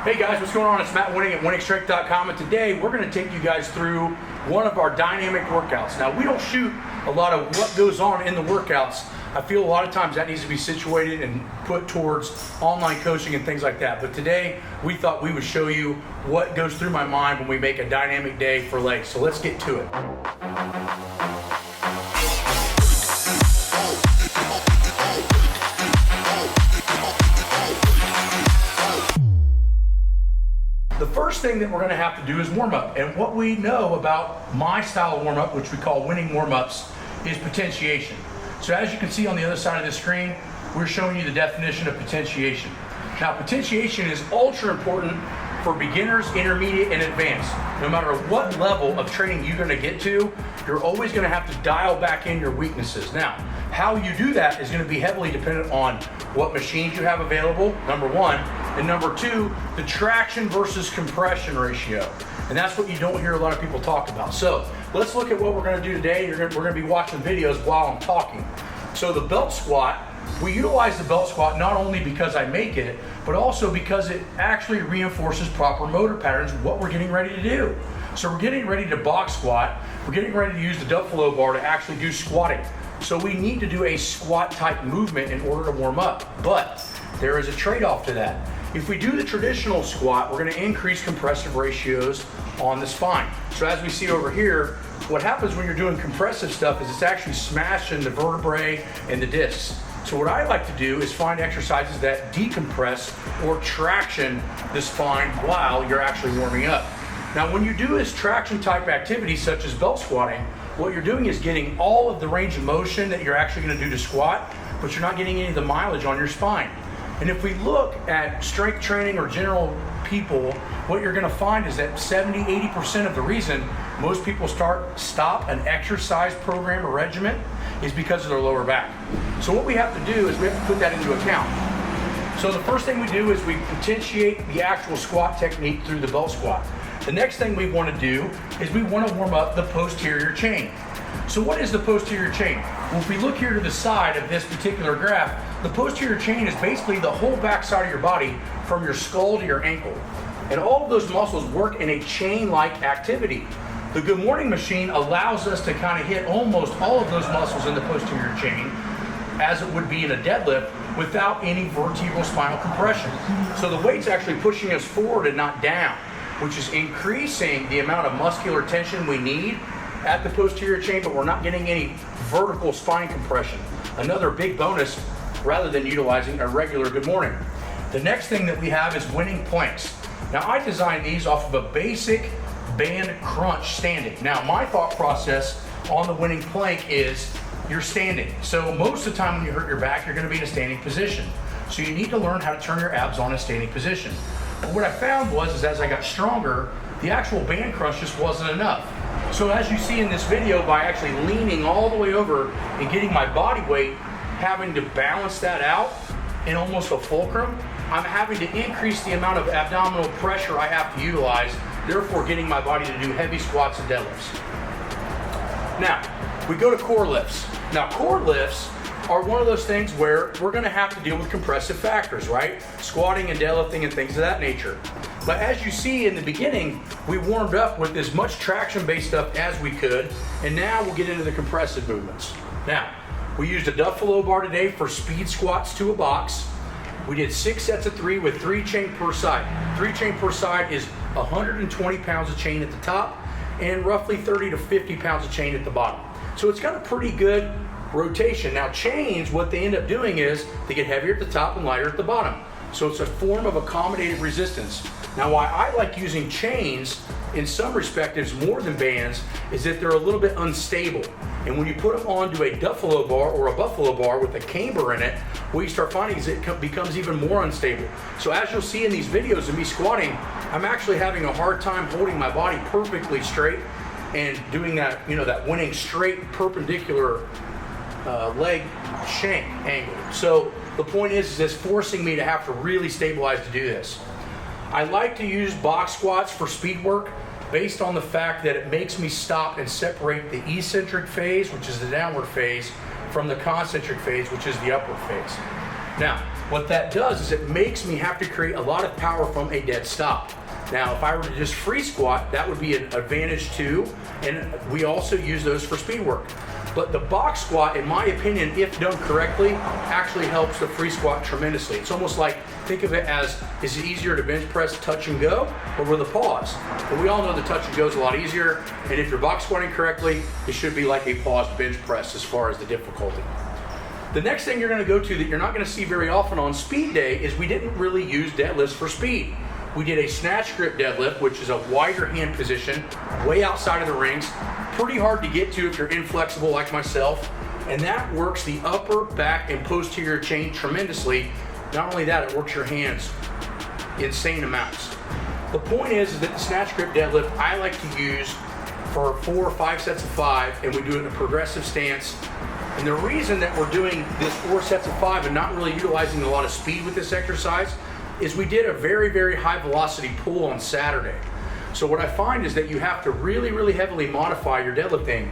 Hey guys, what's going on? It's Matt Wenning at WenningStrength.com, and today we're going to take you guys through one of our dynamic workouts. Now, we don't shoot a lot of what goes on in the workouts. I feel a lot of times that needs to be situated and put towards online coaching and things like that. But today, we thought we would show you what goes through my mind when we make a dynamic day for legs. So let's get to it. The first thing that we're going to have to do is warm up. And what we know about my style of warm up, which we call winning warm ups, is potentiation. So as you can see on the other side of the screen, we're showing you the definition of potentiation. Now, potentiation is ultra important for beginners, intermediate, and advanced. No matter what level of training you're going to get to, you're always going to have to dial back in your weaknesses. Now, how you do that is going to be heavily dependent on what machines you have available, number one, and number two, the traction versus compression ratio. And that's what you don't hear a lot of people talk about. So let's look at what we're going to do today. We're going to be watching videos while I'm talking. So the belt squat, we utilize the belt squat not only because I make it, but also because it actually reinforces proper motor patterns, what we're getting ready to do. So we're getting ready to box squat. We're getting ready to use the buffalo bar to actually do squatting. So we need to do a squat type movement in order to warm up. But there is a trade-off to that. If we do the traditional squat, we're going to increase compressive ratios on the spine. So as we see over here, what happens when you're doing compressive stuff is it's actually smashing the vertebrae and the discs. So what I like to do is find exercises that decompress or traction the spine while you're actually warming up. Now, when you do this traction type activity, such as belt squatting, what you're doing is getting all of the range of motion that you're actually going to do to squat, but you're not getting any of the mileage on your spine. And if we look at strength training or general people, what you're going to find is that 70-80% of the reason most people stop an exercise program or regimen is because of their lower back. So what we have to do is we have to put that into account. So the first thing we do is we potentiate the actual squat technique through the belt squat. The next thing we want to do is we want to warm up the posterior chain. So what is the posterior chain? Well, if we look here to the side of this particular graph, the posterior chain is basically the whole back side of your body from your skull to your ankle. And all of those muscles work in a chain-like activity. The Good Morning machine allows us to kind of hit almost all of those muscles in the posterior chain as it would be in a deadlift without any vertebral spinal compression. So the weight's actually pushing us forward and not down, which is increasing the amount of muscular tension we need at the posterior chain, but we're not getting any vertical spine compression. Another big bonus rather than utilizing a regular Good Morning. The next thing that we have is Wenning planks. Now, I designed these off of a basic band crunch standing. Now, my thought process on the Wenning plank is you're standing. So most of the time when you hurt your back, you're going to be in a standing position. So you need to learn how to turn your abs on a standing position. But what I found is as I got stronger, the actual band crunch just wasn't enough. So as you see in this video, by actually leaning all the way over and getting my body weight, having to balance that out in almost a fulcrum, I'm having to increase the amount of abdominal pressure I have to utilize, therefore getting my body to do heavy squats and deadlifts. Now, we go to core lifts. Now, core lifts are one of those things where we're going to have to deal with compressive factors, right? Squatting and deadlifting and things of that nature. But as you see in the beginning, we warmed up with as much traction-based stuff as we could, and now we'll get into the compressive movements. Now, we used a buffalo bar today for speed squats to a box. We did 6 sets of 3 with 3 chain per side. 3 chain per side is 120 pounds of chain at the top and roughly 30 to 50 pounds of chain at the bottom. So it's got a pretty good rotation. Now, chains, what they end up doing is they get heavier at the top and lighter at the bottom. So it's a form of accommodative resistance. Now, why I like using chains in some respects more than bands is that they're a little bit unstable. And when you put them onto a buffalo bar or a buffalo bar with a camber in it, what you start finding is it becomes even more unstable. So as you'll see in these videos of me squatting, I'm actually having a hard time holding my body perfectly straight and doing that, that Wenning straight perpendicular leg shank angle. So the point is it's forcing me to have to really stabilize to do this. I like to use box squats for speed work based on the fact that it makes me stop and separate the eccentric phase, which is the downward phase, from the concentric phase, which is the upward phase. Now, what that does is it makes me have to create a lot of power from a dead stop. Now, if I were to just free squat, that would be an advantage too, and we also use those for speed work. But the box squat, in my opinion, if done correctly, actually helps the free squat tremendously. It's almost like, think of it as, is it easier to bench press touch and go or with a pause? Well, we all know the touch and go is a lot easier, and if you're box squatting correctly, it should be like a paused bench press as far as the difficulty. The next thing you're gonna go to that you're not gonna see very often on speed day is we didn't really use deadlifts for speed. We did a snatch grip deadlift, which is a wider hand position, way outside of the rings, pretty hard to get to if you're inflexible like myself, and that works the upper, back, and posterior chain tremendously. Not only that, it works your hands insane amounts. The point is that the snatch grip deadlift I like to use for 4 or 5 sets of 5, and we do it in a progressive stance. And the reason that we're doing this 4 sets of 5 and not really utilizing a lot of speed with this exercise is we did a very, very high velocity pull on Saturday. So what I find is that you have to really, really heavily modify your deadlifting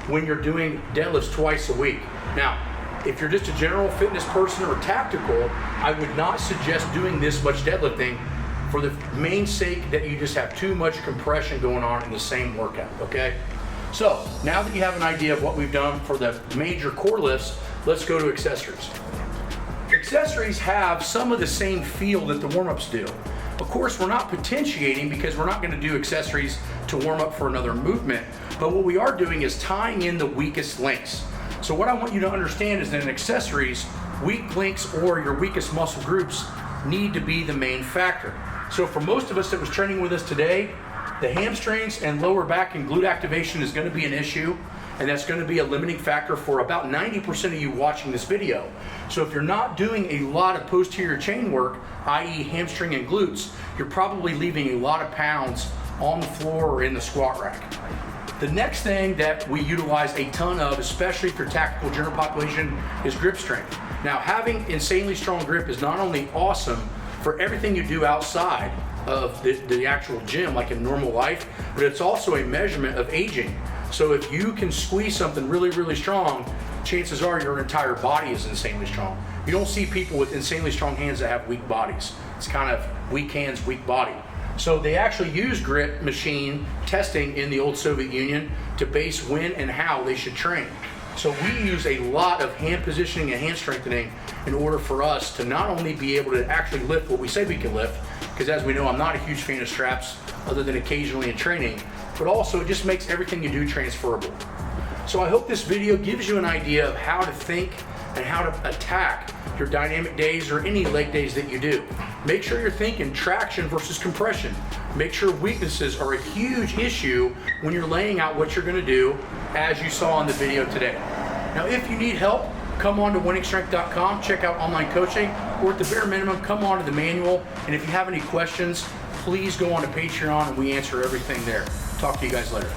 when you're doing deadlifts twice a week. Now, if you're just a general fitness person or tactical, I would not suggest doing this much deadlifting for the main sake that you just have too much compression going on in the same workout, okay? So now that you have an idea of what we've done for the major core lifts, let's go to accessories. Accessories have some of the same feel that the warm-ups do. Of course, we're not potentiating because we're not going to do accessories to warm up for another movement, but what we are doing is tying in the weakest links. So what I want you to understand is that in accessories, weak links or your weakest muscle groups need to be the main factor. So for most of us that was training with us today, the hamstrings and lower back and glute activation is going to be an issue, and that's going to be a limiting factor for about 90% of you watching this video. So if you're not doing a lot of posterior chain work, i.e. hamstring and glutes, you're probably leaving a lot of pounds on the floor or in the squat rack. The next thing that we utilize a ton of, especially for tactical general population, is grip strength. Now, having insanely strong grip is not only awesome for everything you do outside of the actual gym, like in normal life, but it's also a measurement of aging. So if you can squeeze something really, really strong, chances are your entire body is insanely strong. You don't see people with insanely strong hands that have weak bodies. It's kind of weak hands, weak body. So they actually use grip machine testing in the old Soviet Union to base when and how they should train. So we use a lot of hand positioning and hand strengthening in order for us to not only be able to actually lift what we say we can lift, because as we know, I'm not a huge fan of straps other than occasionally in training, but also it just makes everything you do transferable. So I hope this video gives you an idea of how to think and how to attack your dynamic days or any leg days that you do. Make sure you're thinking traction versus compression. Make sure weaknesses are a huge issue when you're laying out what you're gonna do, as you saw in the video today. Now, if you need help, come on to wenningstrength.com, check out online coaching, or at the bare minimum, come on to the manual. And if you have any questions, please go on to Patreon and we answer everything there. Talk to you guys later.